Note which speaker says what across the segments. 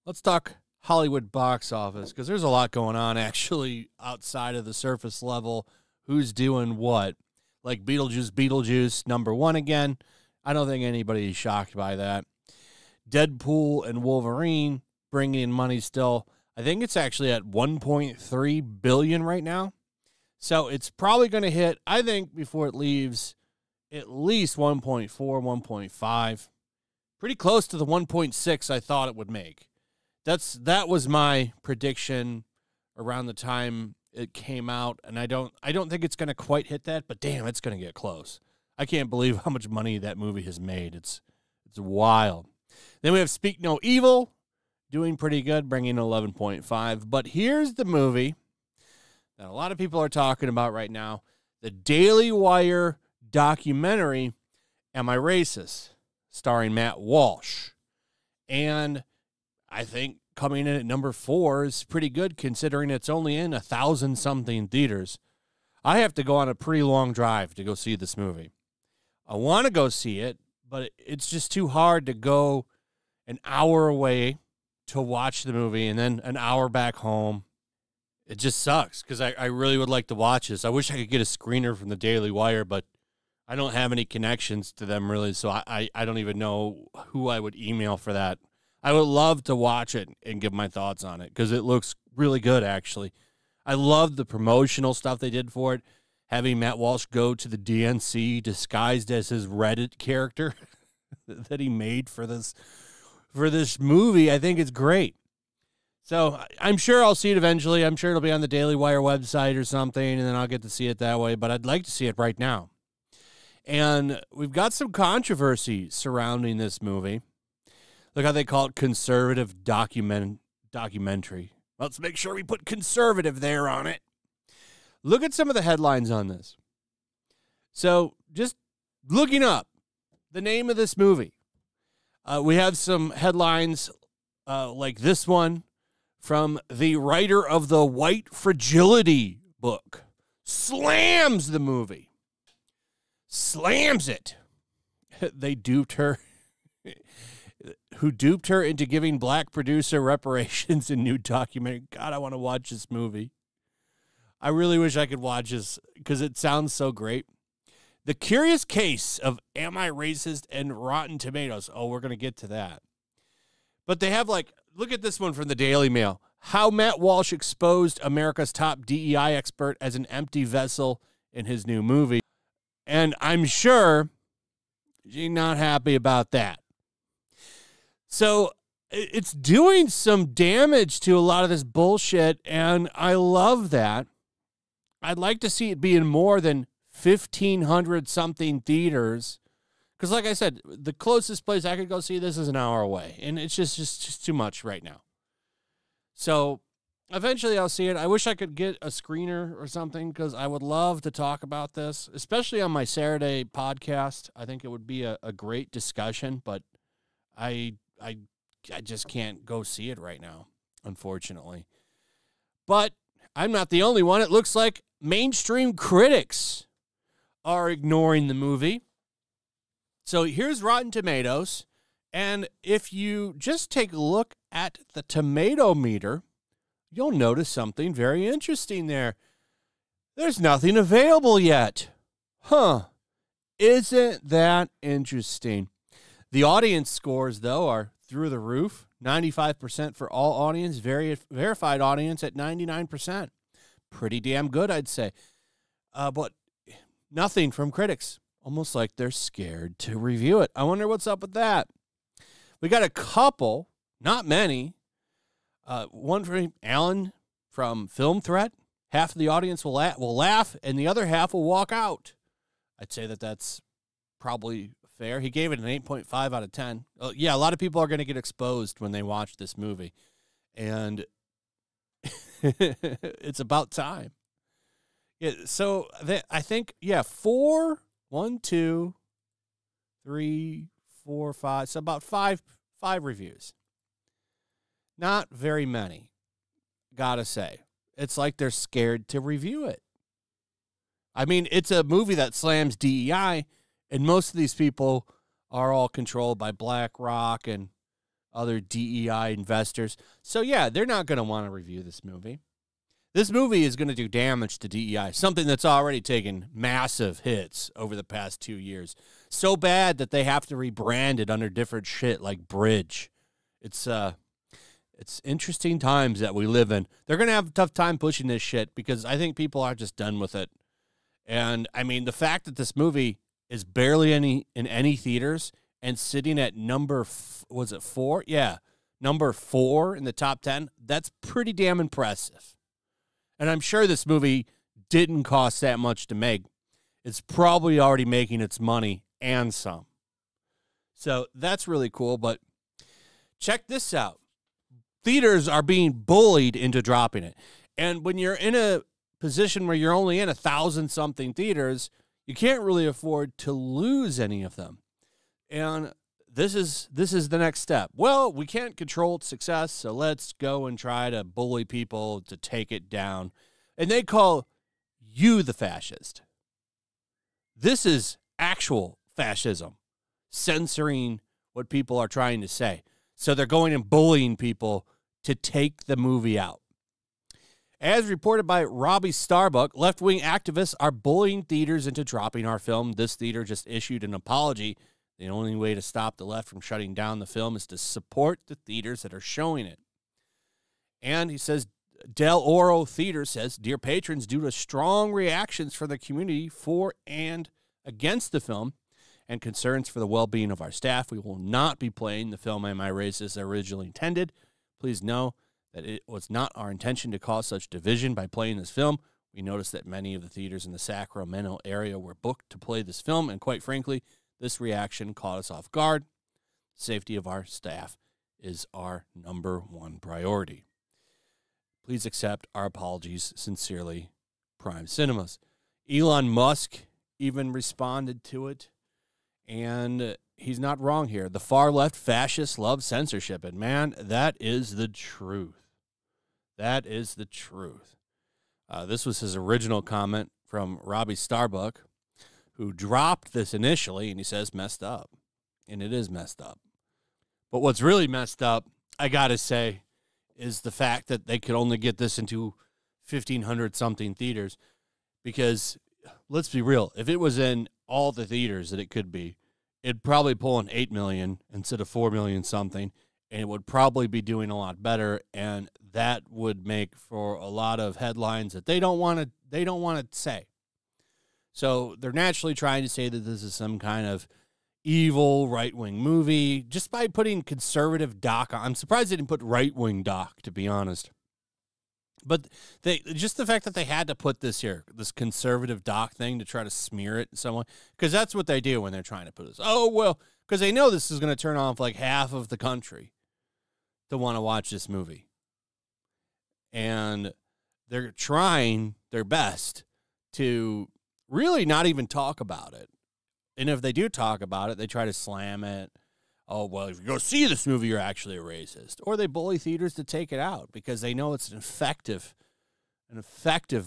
Speaker 1: Let's talk Hollywood box office, because there's a lot going on actually outside of the surface level. Who's doing what? Like Beetlejuice, number one again. I don't think anybody's shocked by that. Deadpool and Wolverine bringing in money still. I think it's actually at $1.3 billion right now. So it's probably going to hit, I think, before it leaves, at least 1.4, 1.5. Pretty close to the 1.6 I thought it would make. That was my prediction around the time it came out, and I don't think it's going to quite hit that, but damn, it's going to get close. I can't believe how much money that movie has made. It's wild. Then we have Speak No Evil, doing pretty good, bringing in 11.5. But here's the movie that a lot of people are talking about right now, the Daily Wire documentary, Am I Racist?, starring Matt Walsh. And I think coming in at number 4 is pretty good, considering it's only in 1,000-something theaters. I have to go on a pretty long drive to go see this movie. I want to go see it, but it's just too hard to go an hour away to watch the movie and then an hour back home. It just sucks, because I really would like to watch this. I wish I could get a screener from the Daily Wire, but I don't have any connections to them, really, so I don't even know who I would email for that. I would love to watch it and give my thoughts on it, because it looks really good, actually. I love the promotional stuff they did for it, having Matt Walsh go to the DNC disguised as his Reddit character that he made for this movie. I think it's great. So I'm sure I'll see it eventually. I'm sure it'll be on the Daily Wire website or something, and then I'll get to see it that way, but I'd like to see it right now. And we've got some controversy surrounding this movie. Look how they call it conservative documentary. Let's make sure we put conservative there on it. Look at some of the headlines on this. So just looking up the name of this movie, we have some headlines like this one from the writer of the White Fragility book. Slams the movie. Slams it. They duped her. Who duped her into giving black producer reparations in new documentary. God, I want to watch this movie. I really wish I could watch this because it sounds so great. The Curious Case of Am I Racist and Rotten Tomatoes. Oh, we're going to get to that. But they have look at this one from the Daily Mail. How Matt Walsh exposed America's top DEI expert as an empty vessel in his new movie. And I'm sure she's not happy about that. So it's doing some damage to a lot of this bullshit, and I love that. I'd like to see it be in more than 1,500-something theaters, because like I said, the closest place I could go see this is an hour away, and it's just too much right now. So eventually I'll see it. I wish I could get a screener or something, because I would love to talk about this, especially on my Saturday podcast. I think it would be a great discussion, but I just can't go see it right now, unfortunately. But I'm not the only one. It looks like mainstream critics are ignoring the movie. So here's Rotten Tomatoes. And if you just take a look at the tomato meter, you'll notice something very interesting there. There's nothing available yet. Huh. Isn't that interesting? The audience scores, though, are through the roof. 95% for all audience, verified audience at 99%. Pretty damn good, I'd say. But nothing from critics. Almost like they're scared to review it. I wonder what's up with that. We got a couple, not many. One from Alan from Film Threat. Half of the audience will laugh, and the other half will walk out. I'd say that's probably fair. He gave it an 8.5 out of 10. Yeah, a lot of people are going to get exposed when they watch this movie. And it's about time. Yeah, so I think, 4, 1, 2, 3, 4, 5. So about five reviews. Not very many, gotta say. It's like they're scared to review it. I mean, it's a movie that slams DEI, and most of these people are all controlled by BlackRock and other DEI investors. So, yeah, they're not going to want to review this movie. This movie is going to do damage to DEI, something that's already taken massive hits over the past 2 years. So bad that they have to rebrand it under different shit like Bridge. It's interesting times that we live in. They're going to have a tough time pushing this shit because I think people are just done with it. And, I mean, the fact that this movie is barely in any theaters and sitting at number 4? Yeah, number 4 in the top 10. That's pretty damn impressive. And I'm sure this movie didn't cost that much to make. It's probably already making its money and some. So that's really cool. But check this out. Theaters are being bullied into dropping it. And when you're in a position where you're only in 1,000-something theaters, you can't really afford to lose any of them. And this is the next step. Well, we can't control its success, so let's go and try to bully people to take it down. And they call you the fascist. This is actual fascism, censoring what people are trying to say. So they're going and bullying people to take the movie out. As reported by Robbie Starbuck, left-wing activists are bullying theaters into dropping our film. This theater just issued an apology. The only way to stop the left from shutting down the film is to support the theaters that are showing it. And he says, Del Oro Theater says, dear patrons, due to strong reactions from the community for and against the film and concerns for the well-being of our staff, we will not be playing the film Am I Racist as originally intended. Please know that it was not our intention to cause such division by playing this film. We noticed that many of the theaters in the Sacramento area were booked to play this film, and quite frankly, this reaction caught us off guard. Safety of our staff is our number one priority. Please accept our apologies. Sincerely, Prime Cinemas. Elon Musk even responded to it, and he's not wrong here. The far left fascists love censorship, and man, that is the truth. That is the truth. This was his original comment from Robbie Starbuck, who dropped this initially, and he says messed up. And it is messed up. But what's really messed up, I got to say, is the fact that they could only get this into 1,500-something theaters. Because, let's be real, if it was in all the theaters that it could be, it'd probably pull in 8 million instead of 4 million something, and it would probably be doing a lot better, and that would make for a lot of headlines that they don't want to say. So they're naturally trying to say that this is some kind of evil right-wing movie just by putting conservative doc on. I'm surprised they didn't put right-wing doc, to be honest. But just the fact that they had to put this here, this conservative doc thing to try to smear it someone, because that's what they do when they're trying to put this. Oh, well, because they know this is going to turn off like half of the country to want to watch this movie. And they're trying their best to really not even talk about it. And if they do talk about it, they try to slam it. Oh, well, if you go see this movie, you're actually a racist. Or they bully theaters to take it out because they know it's an effective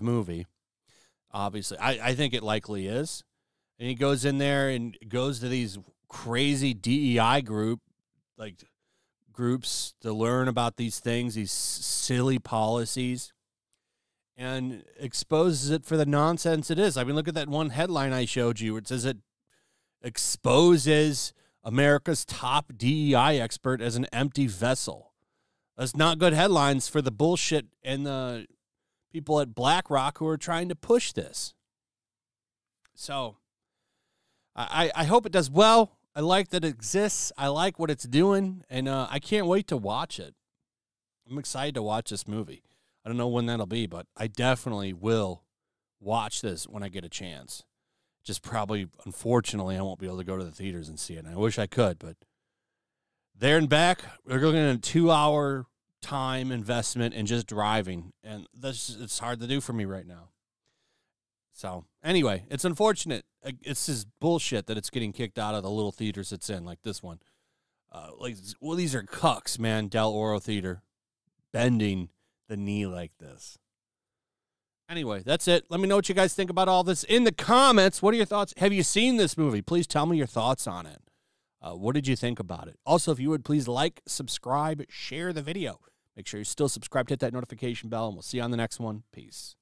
Speaker 1: movie. Obviously, I think it likely is. And he goes in there and goes to these crazy DEI groups to learn about these things, these silly policies, and exposes it for the nonsense it is. I mean, look at that one headline I showed you. It says it exposes America's top DEI expert as an empty vessel. That's not good headlines for the bullshit and the people at BlackRock who are trying to push this. So I hope it does well. I like that it exists. I like what it's doing, and I can't wait to watch it. I'm excited to watch this movie. I don't know when that'll be, but I definitely will watch this when I get a chance. Just probably, unfortunately, I won't be able to go to the theaters and see it. And I wish I could, but there and back, we're looking at a 2-hour time investment in just driving, and it's hard to do for me right now. So, anyway, it's unfortunate. It's just bullshit that it's getting kicked out of the little theaters it's in, like this one. These are cucks, man, Del Oro Theater, bending the knee like this. Anyway, that's it. Let me know what you guys think about all this in the comments. What are your thoughts? Have you seen this movie? Please tell me your thoughts on it. What did you think about it? Also, if you would, please like, subscribe, share the video. Make sure you're still subscribed, hit that notification bell, and we'll see you on the next one. Peace.